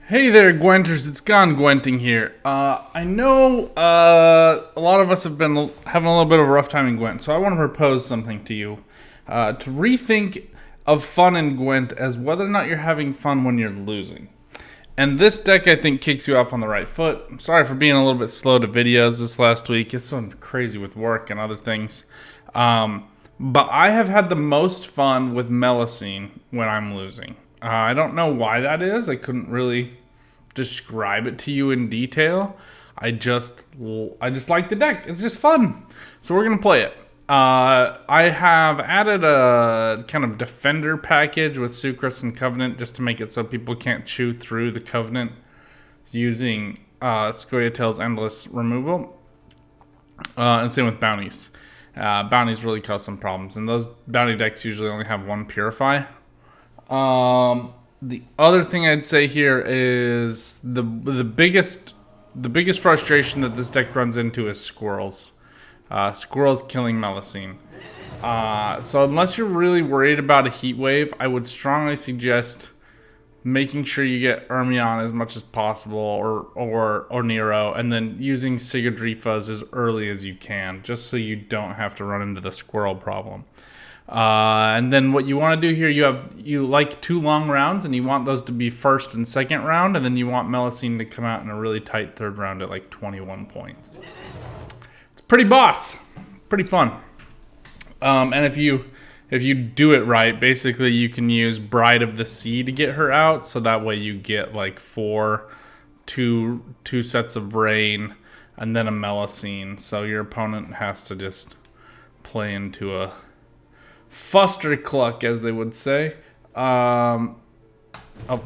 Hey there, Gwenters. It's Gone Gwenting here. I know a lot of us have been having a little bit of a rough time in Gwent, so I want to propose something to you. To rethink of fun in Gwent as whether or not you're having fun when you're losing. And this deck, I think, kicks you off on the right foot. I'm sorry for being a little bit slow to videos this last week. It's been crazy with work and other things. But I have had the most fun with Melusine when I'm losing. I don't know why that is. I couldn't really describe it to you in detail. I just like the deck. It's just fun. So we're gonna play it. I have added a kind of defender package with Sucrose and Covenant just to make it so people can't chew through the Covenant using Skellige's Endless Removal. And same with bounties. Bounties really cause some problems, and those bounty decks usually only have one Purify. The other thing I'd say here is the biggest frustration that this deck runs into is squirrels. Squirrels killing Melusine. So unless you're really worried about a heat wave, I would strongly suggest making sure you get Ermion as much as possible, or Nero, and then using Sigurdrifas as early as you can, just so you don't have to run into the squirrel problem. And then what you want to do here, you like 2 long rounds, and you want those to be first and second round, and then you want Melusine to come out in a really tight third round at like 21 points. It's pretty boss, pretty fun. And if you do it right, basically you can use Bride of the Sea to get her out, so that way you get like two sets of Rain, and then a Melusine. So your opponent has to just play into a Fustercluck, as they would say, of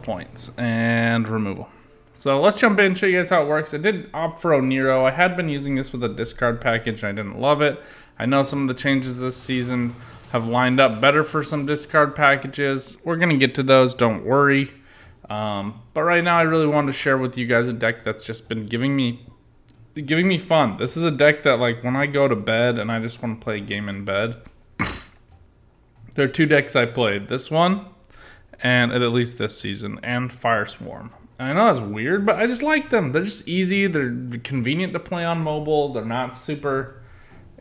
points and removal. So let's jump in and show you guys how it works. I did opt for Oniro. I had been using this with a discard package and I didn't love it. I know some of the changes this season have lined up better for some discard packages. We're going to get to those, don't worry. But right now I really wanted to share with you guys a deck that's just been giving me fun. This is a deck that, like, when I go to bed and I just want to play a game in bed, there are 2 decks I played. This one, and at least this season, and Fireswarm. And I know that's weird, but I just like them. They're just easy. They're convenient to play on mobile. They're not super,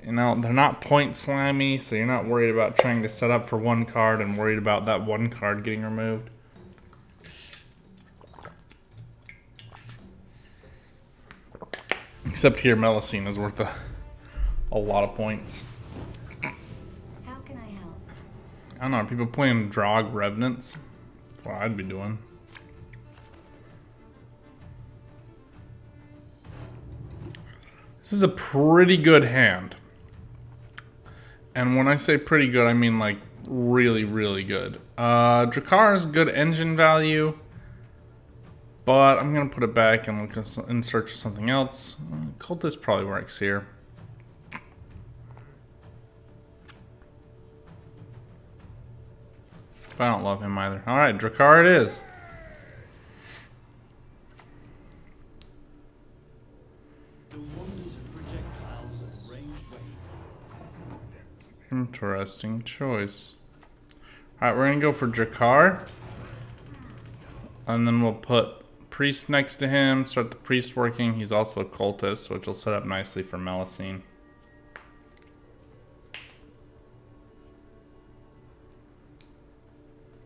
they're not point slammy, so you're not worried about trying to set up for one card and worried about that one card getting removed. Except here, Melusine is worth a lot of points. I don't know, are people playing Drog Revenants? That's what I'd be doing. This is a pretty good hand. And when I say pretty good, I mean like really, really good. Drakkar is good engine value, but I'm going to put it back and look in search of something else. Cultist probably works here. But I don't love him either. Alright, Drakkar it is. Interesting choice. Alright, we're going to go for Drakkar. And then we'll put Priest next to him. Start the Priest working. He's also a Cultist, which will set up nicely for Melusine.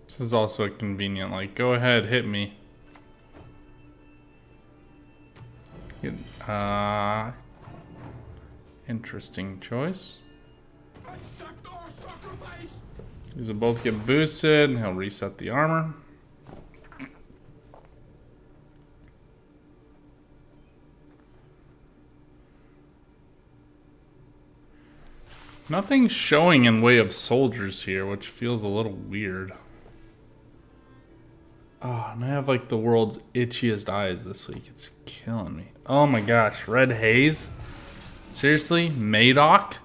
This is also a convenient, like, go ahead, hit me. Interesting choice. These will both get boosted, and he'll reset the armor. Nothing's showing in way of soldiers here, which feels a little weird. Oh, and I have like the world's itchiest eyes this week. It's killing me. Oh my gosh, Red Haze? Seriously? Madoc?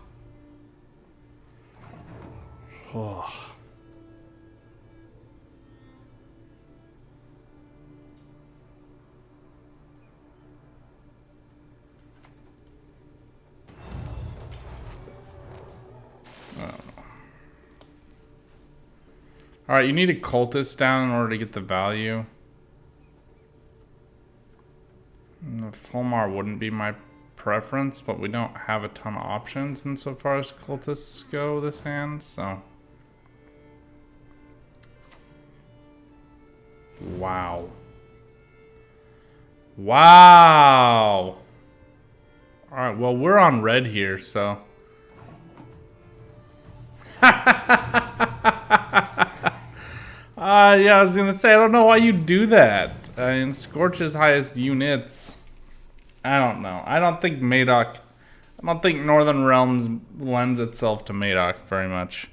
Oh. Alright, you need a Cultist down in order to get the value. Fulmar wouldn't be my preference, but we don't have a ton of options insofar as cultists go this hand, so. Wow. Wow! Alright, well, we're on red here, so. Yeah, I was gonna say, I don't know why you do that. I mean, Scorch's highest units. I don't know. I don't think Northern Realms lends itself to Madoc very much.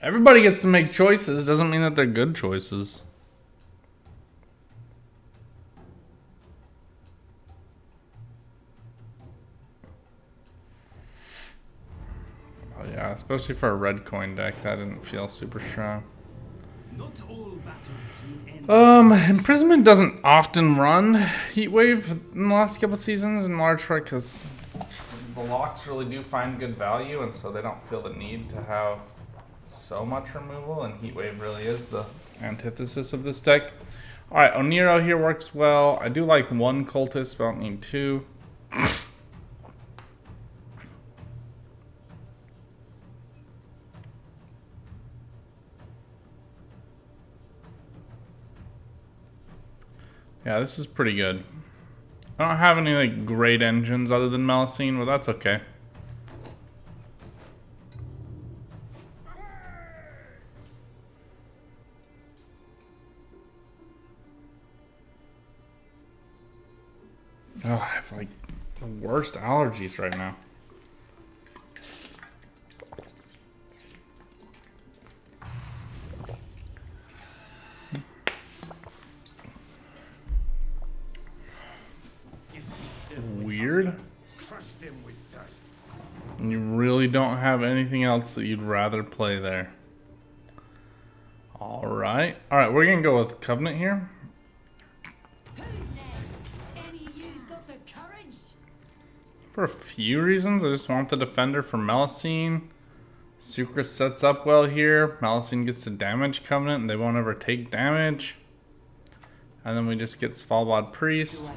Everybody gets to make choices, doesn't mean that they're good choices. Oh yeah, especially for a red coin deck, that didn't feel super strong. Not all battles need Imprisonment doesn't often run Heatwave in the last couple seasons, in large part because the locks really do find good value, and so they don't feel the need to have so much removal, and Heatwave really is the antithesis of this deck. Alright, Oniro here works well. I do like one cultist, but I don't need two. Yeah, this is pretty good. I don't have any like great engines other than Melusine, but that's okay. Oh, I have like the worst allergies right now. Weird. And you really don't have anything else that you'd rather play there. Alright. Alright, we're gonna go with Covenant here. Who's next? Any of you's got the courage? For a few reasons. I just want the defender for Melusine. Sucrus sets up well here. Melusine gets to damage Covenant and they won't ever take damage. And then we just get Svalbard Priest.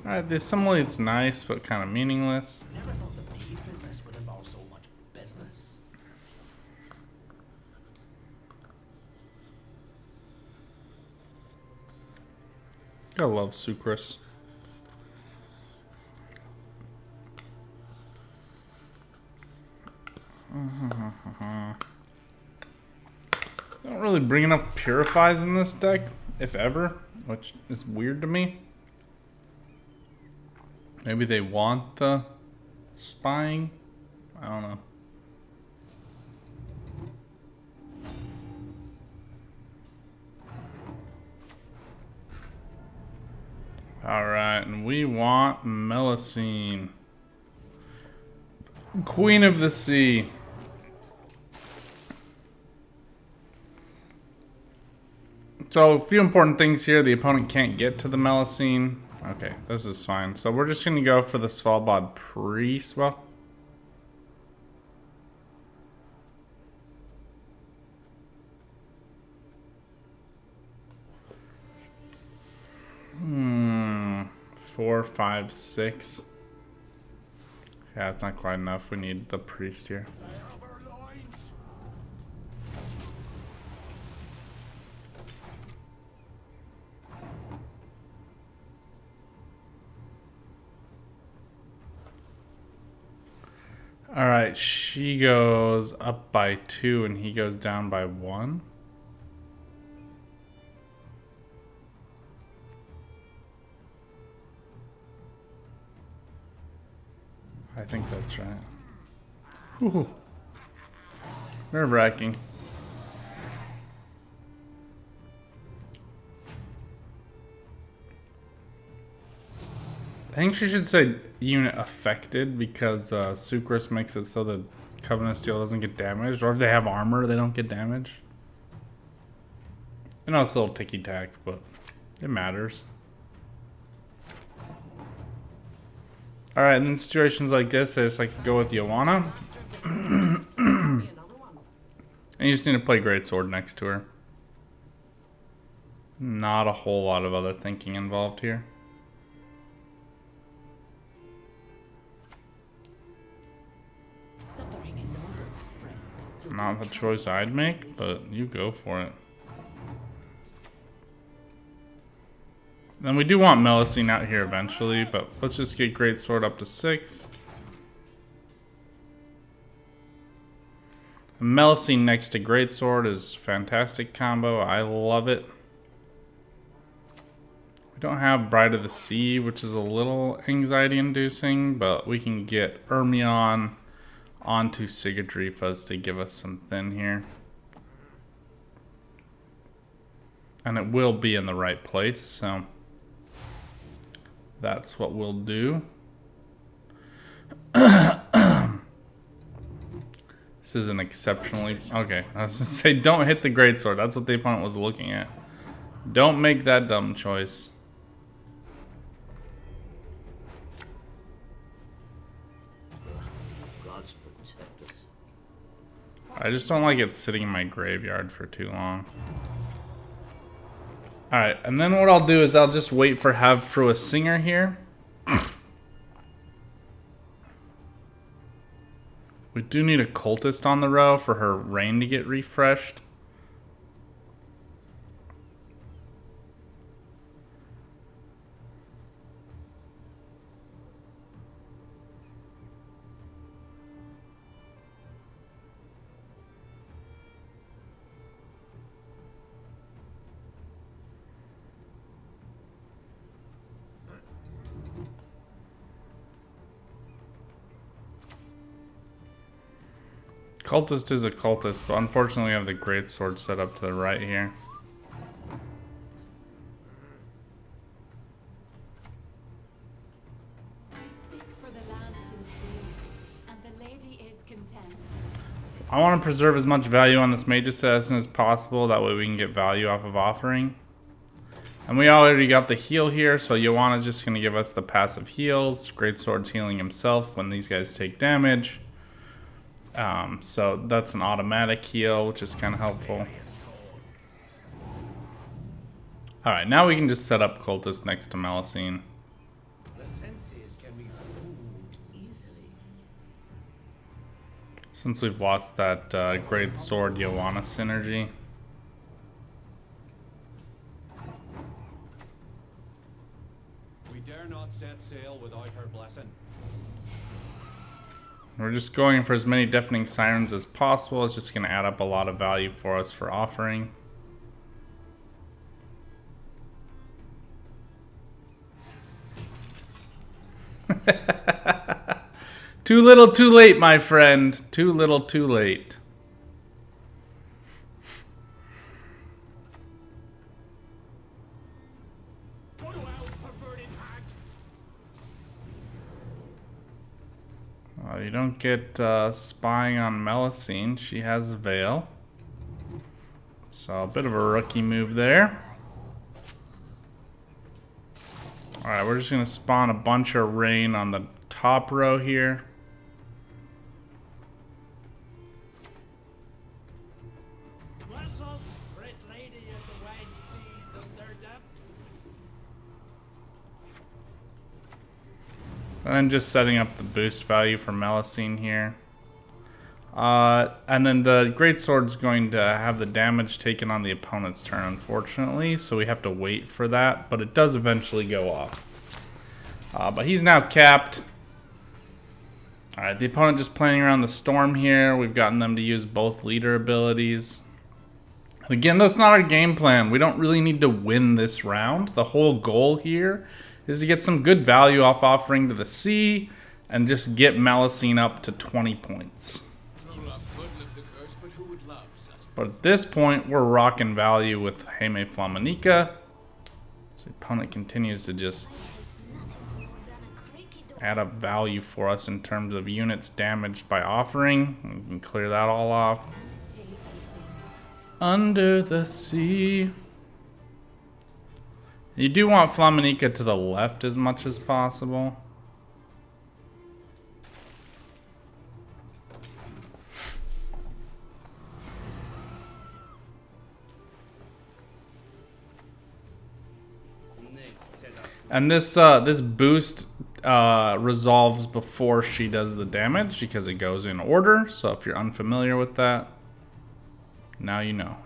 Alright, the assimilate's nice, but kind of meaningless. Never thought the bee business would involve so much business. I love Sucrus. Don't really bring enough Purifies in this deck, if ever, which is weird to me. Maybe they want the spying? I don't know. Alright, and we want Melusine. Queen of the Sea. So, a few important things here. The opponent can't get to the Melusine. Okay, this is fine. So we're just going to go for the Svalbard Priest. Well, four, five, six. Yeah, it's not quite enough. We need the Priest here. Alright, she goes up by 2 and he goes down by 1. I think that's right. Ooh. Nerve-wracking. I think she should say unit affected because Sucrus makes it so the Covenant Steel doesn't get damaged. Or if they have armor, they don't get damaged. I know it's a little ticky-tack, but it matters. Alright, and in situations like this, I just like to go with Joanna. And you just need to play Greatsword next to her. Not a whole lot of other thinking involved here. Suffering ennobles, friend. Not the choice I'd make, but you go for it. Then we do want Melusine out here eventually, but let's just get Greatsword up to 6. Melusine next to Greatsword is fantastic combo. I love it. We don't have Bride of the Sea, which is a little anxiety inducing, but we can get Ermion onto Sigurdrifas to give us some thin here. And it will be in the right place, so that's what we'll do. This is an exceptionally... Okay, I was gonna say don't hit the Greatsword. That's what the opponent was looking at. Don't make that dumb choice. Gods protect us. I just don't like it sitting in my graveyard for too long. Alright, and then what I'll do is I'll just wait for Have Through a Singer here. We do need a Cultist on the row for her Rain to get refreshed. Cultist is a cultist, but unfortunately we have the Greatsword set up to the right here. I speak for the land to the sea, and the lady is content. I want to preserve as much value on this Mage Assassin as possible, that way we can get value off of offering. And we already got the heal here, so Joanna's just going to give us the passive heals. Greatsword's healing himself when these guys take damage. So that's an automatic heal, which is kind of helpful. Alright, now we can just set up Cultist next to Melusine. The senses can be fooled easily. Since we've lost that Greatsword Joanna synergy. We dare not set sail without her blessing. We're just going for as many Deafening Sirens as possible. It's just going to add up a lot of value for us for offering. Too little, too late, my friend. Too little, too late. You don't get spying on Melusine. She has a veil. So a bit of a rookie move there. Alright, we're just going to spawn a bunch of rain on the top row here. Bless us, great lady of the wide seas of their depths. And then just setting up the boost value for Melusine here. And then the Greatsword's going to have the damage taken on the opponent's turn, unfortunately. So we have to wait for that, but it does eventually go off. But he's now capped. Alright, the opponent just playing around the Storm here. We've gotten them to use both leader abilities. Again, that's not our game plan. We don't really need to win this round. The whole goal here is to get some good value off offering to the sea and just get Melusine up to 20 points. But at this point, we're rocking value with Heme Flaminica. So the opponent continues to just add up value for us in terms of units damaged by offering. We can clear that all off. Under the sea. You do want Flaminica to the left as much as possible. And this boost resolves before she does the damage because it goes in order. So if you're unfamiliar with that, now you know.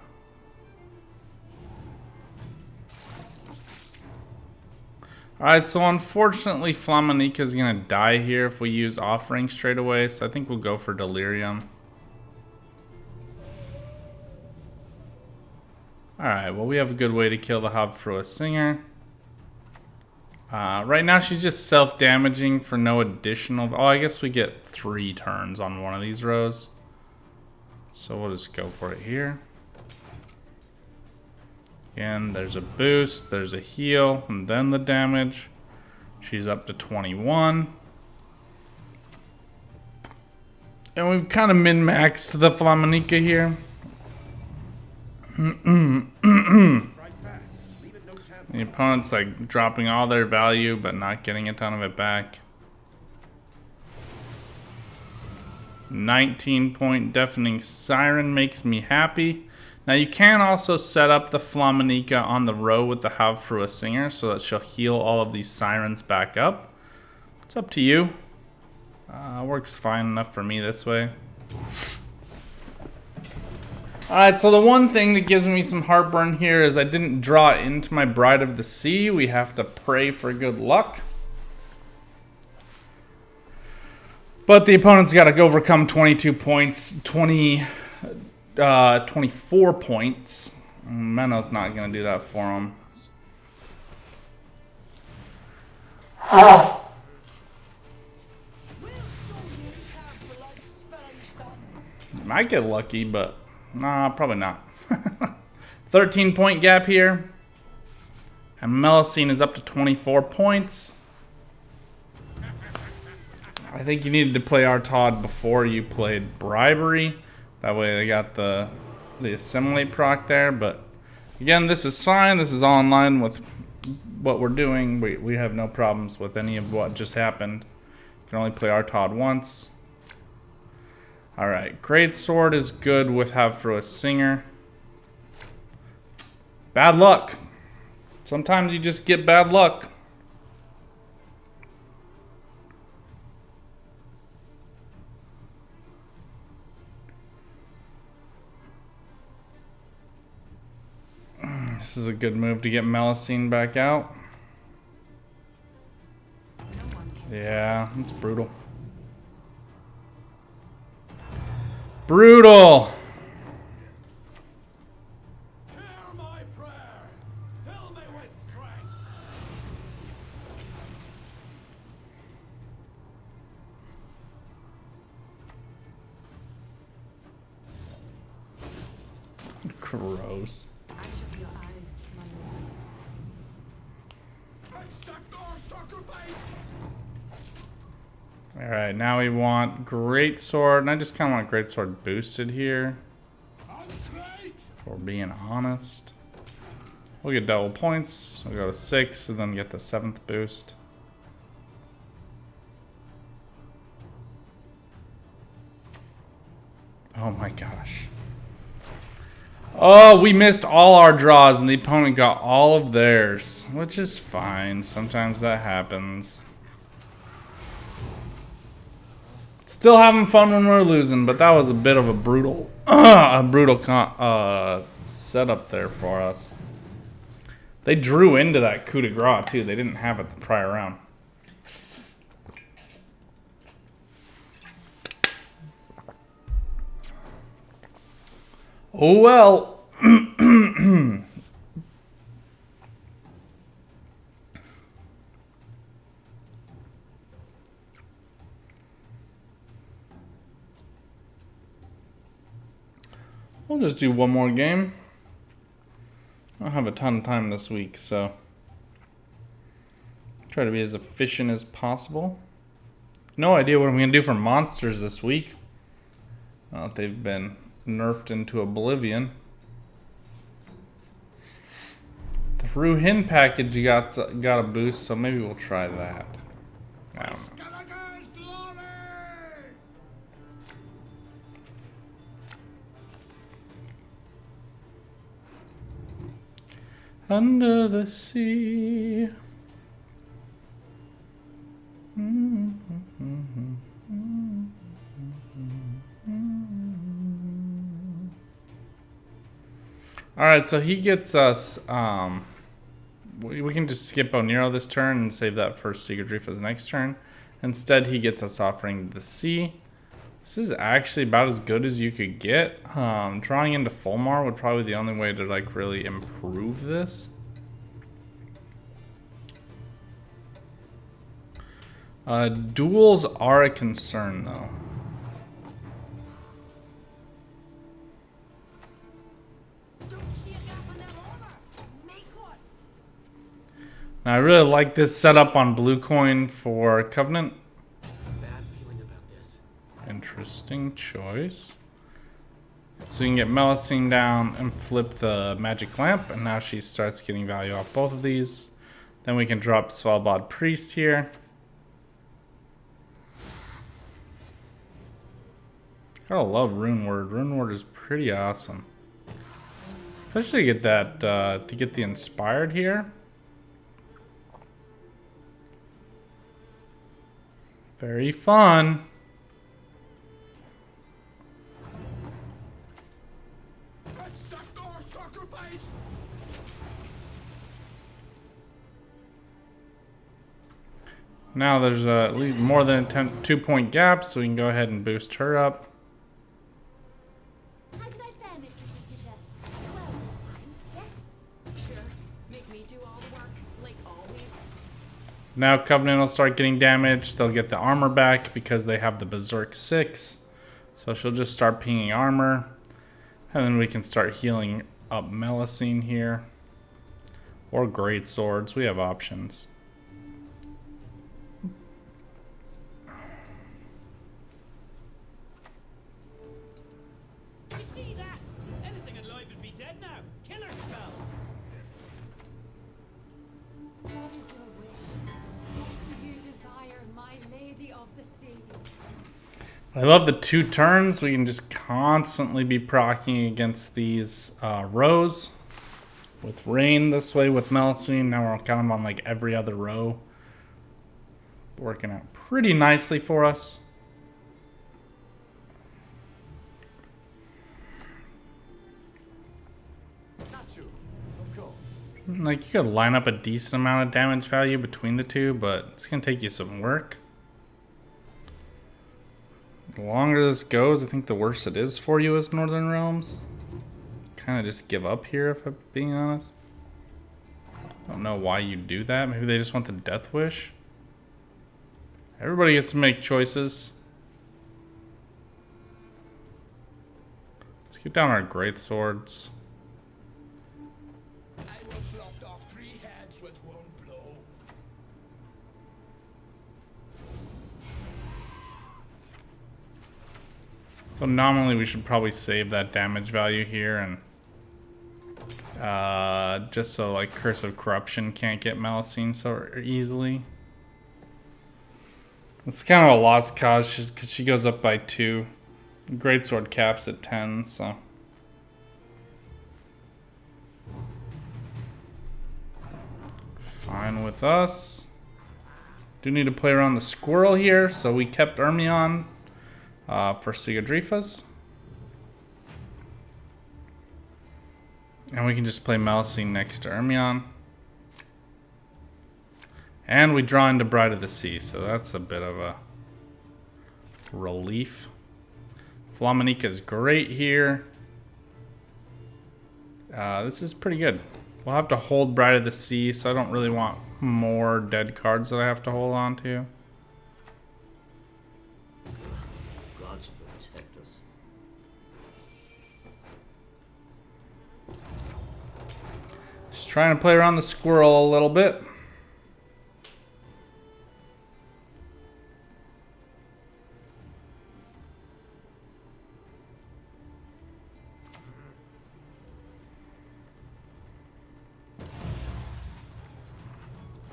Alright, so unfortunately Flaminica is going to die here if we use Offering straight away. So I think we'll go for Delirium. Alright, well we have a good way to kill the Hobfrua Singer. Right now she's just self-damaging for no additional... Oh, I guess we get 3 turns on one of these rows. So we'll just go for it here. Again, there's a boost, there's a heal, and then the damage. She's up to 21. And we've kind of min-maxed the Flaminica here. The opponent's like dropping all their value but not getting a ton of it back. 19-point Deafening Siren makes me happy. Now you can also set up the Flaminica on the row with the Hobfrua Singer so that she'll heal all of these sirens back up. It's up to you. Works fine enough for me this way. Alright, so the one thing that gives me some heartburn here is I didn't draw into my Bride of the Sea. We have to pray for good luck. But the opponent's got to overcome 22 points, 24 points. Menno's not going to do that for him. Might get lucky, but nah, probably not. 13-point gap here. And Melusine is up to 24 points. I think you needed to play Artaud before you played Bribery. That way they got the Assimilate proc there. But again, this is fine. This is all in line with what we're doing. We have no problems with any of what just happened. You can only play Artaud once. Alright, Greatsword is good with Hobfrua Singer. Bad luck. Sometimes you just get bad luck. This is a good move to get Melusine back out. Yeah, it's brutal. Brutal! Hear my prayer. Fill me with strength. Gross. Alright, now we want Greatsword, and I just kind of want Greatsword boosted here. If we're being honest. We'll get double points, we'll go to 6, and then get the 7th boost. Oh my gosh. Oh, we missed all our draws, and the opponent got all of theirs, which is fine. Sometimes that happens. Still having fun when we're losing, but that was a bit of a brutal, setup there for us. They drew into that coup de grace too. They didn't have it the prior round. Oh well. We'll just do one more game. I don't have a ton of time this week, so try to be as efficient as possible. No idea what I'm going to do for monsters this week. They've been nerfed into oblivion. The Ruhin package got a boost, so maybe we'll try that. I don't know. Under the sea. Alright, so he gets us, we can just skip Oniro this turn and save that for Sigurdrifa's next turn. Instead, he gets us Offering the Sea. This is actually about as good as you could get. Drawing into Fulmar would probably be the only way to like really improve this. Duels are a concern though. Now I really like this setup on blue coin for Covenant. Bad feeling about this. Interesting choice. So you can get Melusine down and flip the magic lamp, and now she starts getting value off both of these. Then we can drop Svalbard Priest here. Gotta love Rune Word. Rune Word is pretty awesome. Especially to get that to get the Inspired here. Very fun. Now there's at least more than a 2-point gap, so we can go ahead and boost her up. How did I fare, Mistress Letitia? Well this time, yes? Sure. Make me do all the work, like always. Now Covenant will start getting damaged. They'll get the armor back because they have the Berserk 6. So she'll just start pinging armor. And then we can start healing up Melusine here. Or Great Swords. We have options. You see that? Anything alive would be dead now. Killer spell. What is your wish? What do you desire, my lady of the seas? I love the 2 turns. We can just constantly be proccing against these rows. With Rain this way with Melusine. Now we're kind of on like every other row. Working out pretty nicely for us. Not you, of course. Like you could line up a decent amount of damage value between the two, but it's gonna take you some work. The longer this goes, I think the worse it is for you as Northern Realms. Kind of just give up here, if I'm being honest. Don't know why you do that. Maybe they just want the Death Wish. Everybody gets to make choices. Let's get down our Great Swords. I once lopped off 3 heads with one blow. So nominally we should probably save that damage value here and just so like Curse of Corruption can't get Melusine so easily. It's kind of a lost cause because she goes up by 2. Greatsword caps at 10, so. Fine with us. Do need to play around the squirrel here, so we kept Ermion for Sigurdrifa's. And we can just play Melusine next to Ermion. And we draw into Bride of the Sea, so that's a bit of a relief. Flamenika's great here. This is pretty good. We'll have to hold Bride of the Sea, so I don't really want more dead cards that I have to hold on to. Gods protect us. Just trying to play around the squirrel a little bit.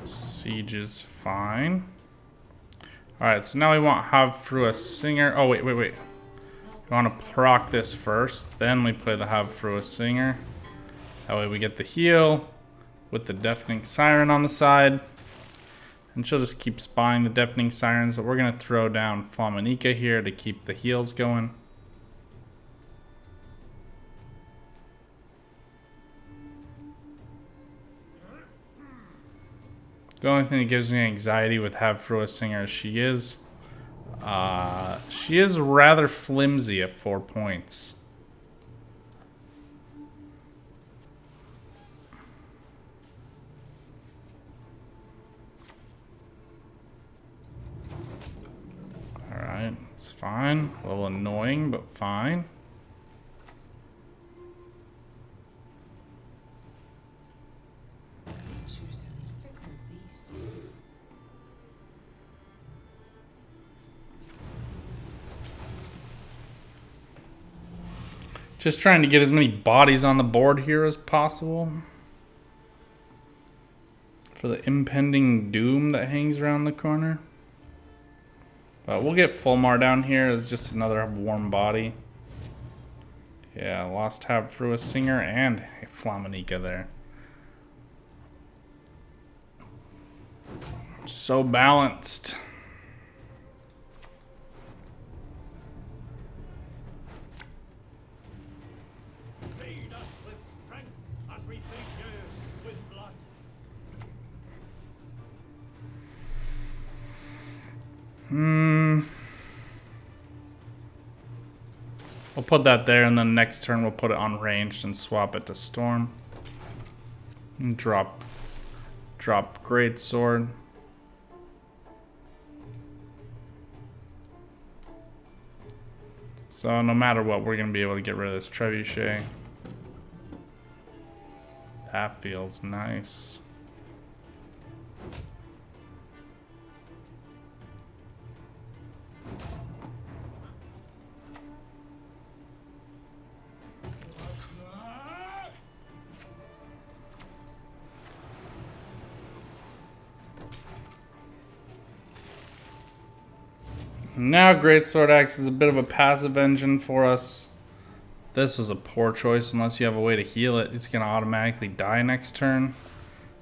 Siege is fine. Alright, so now we want Havfrua Singer. Oh, wait. We want to proc this first, then we play the Havfrua Singer. That way we get the heal, with the Deafening Siren on the side. And she'll just keep spying the Deafening Sirens. So we're going to throw down Flaminica here to keep the heals going. The only thing that gives me anxiety with Havfrua Singer is she is rather flimsy at 4 points. Alright, it's fine. A little annoying, but fine. Nature's a fickle beast. Just trying to get as many bodies on the board here as possible for the impending doom that hangs around the corner. But we'll get Fulmar down here as just another warm body. Yeah, lost Havfrua Singer and Flaminica there. So balanced. Feed us with strength as we feed you with blood. We'll put that there, and then next turn we'll put it on ranged and swap it to Storm. And drop Great Sword. So no matter what, we're gonna be able to get rid of this Trebuchet. That feels nice. Now Greatsword acts as a bit of a passive engine for us. This is a poor choice unless you have a way to heal it. It's going to automatically die next turn.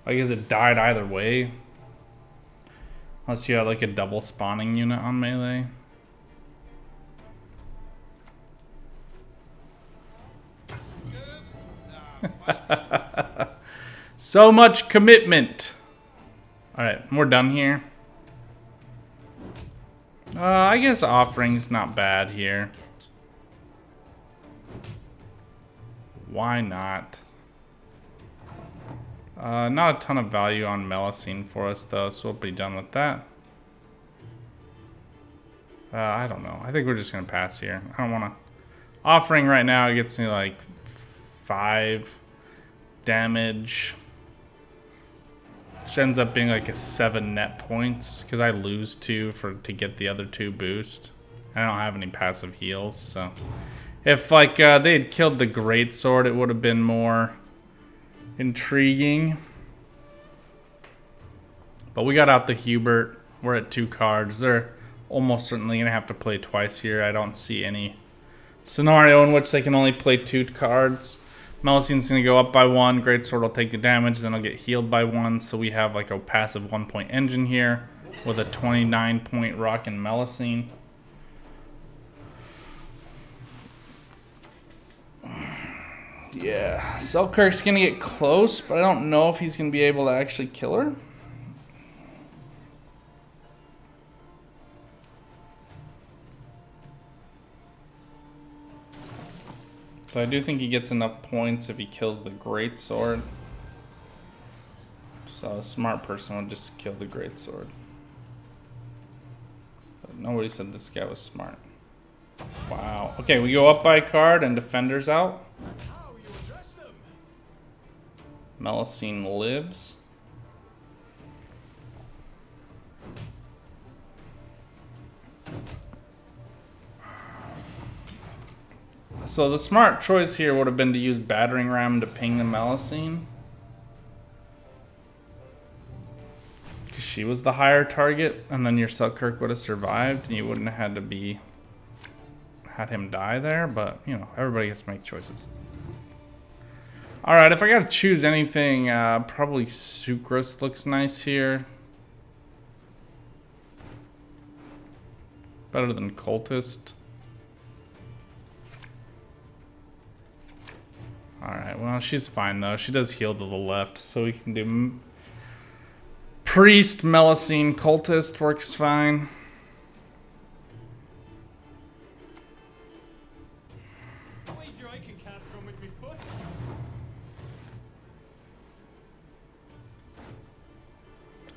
I guess it died either way. Unless you have like a double spawning unit on melee. So much commitment. Alright, we're done here. I guess Offering's not bad here. Why not? Not a ton of value on Melusine for us though, so we'll be done with that. I don't know. I think we're just gonna pass here. I don't wanna... Offering right now, it gets me like 5 damage. Which ends up being like a 7 net points because I lose 2 to get the other 2 boost. I don't have any passive heals, so if like they had killed the Greatsword, it would have been more intriguing. But we got out the Hubert. We're at 2 cards. They're almost certainly gonna have to play twice here. I don't see any scenario in which they can only play 2 cards. Melusine's going to go up by 1. Greatsword will take the damage, then I'll get healed by 1. So we have like a passive 1-point engine here with a 29-point rockin' Melusine. Yeah, Selkirk's going to get close, but I don't know if he's going to be able to actually kill her. So I do think he gets enough points if he kills the Greatsword. So a smart person would just kill the Greatsword. But nobody said this guy was smart. Wow. Okay, we go up by a card and Defender's out. Melusine lives. So the smart choice here would have been to use Battering Ram to ping the Melusine. Because she was the higher target, and then your Selkirk would have survived, and you wouldn't have had to had him die there, but, you know, everybody gets to make choices. Alright, if I gotta choose anything, probably Sucrose looks nice here. Better than Cultist. Alright, well, she's fine though. She does heal to the left, so we can do Priest, Melusine, Cultist works fine. Wager I can cast from with me foot.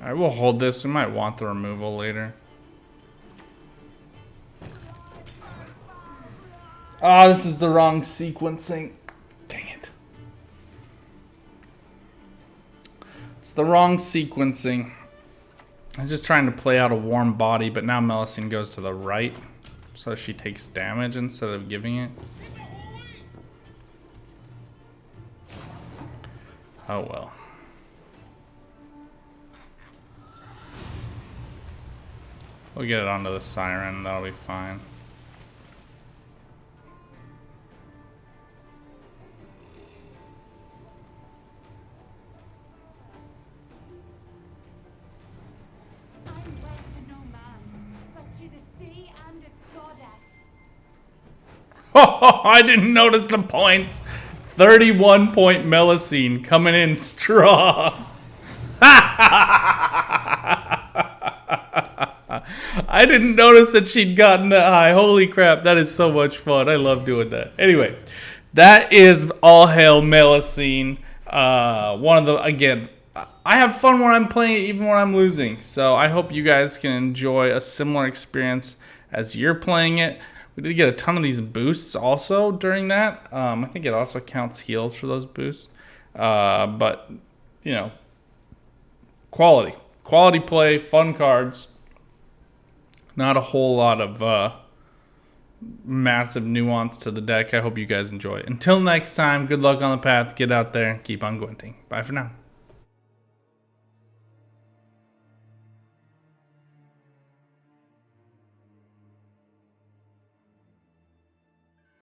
Alright, we'll hold this. We might want the removal later. Ah, this is the wrong sequencing. Dang it. It's the wrong sequencing. I'm just trying to play out a warm body, but now Melusine goes to the right, so she takes damage instead of giving it. Oh well. We'll get it onto the Siren, that'll be fine. I'm wed to no man, but to the sea and its goddess. I didn't notice the points. 31 point Melusine coming in strong. I didn't notice that she'd gotten that high. Holy crap, that is so much fun. I love doing that. Anyway, that is All Hail Melusine. One of the, again, I have fun when I'm playing it, even when I'm losing. So I hope you guys can enjoy a similar experience as you're playing it. We did get a ton of these boosts also during that. I think it also counts heals for those boosts. But, you know, quality. Quality play, fun cards. Not a whole lot of massive nuance to the deck. I hope you guys enjoy it. Until next time, good luck on the path. Get out there and keep on gwenting. Bye for now.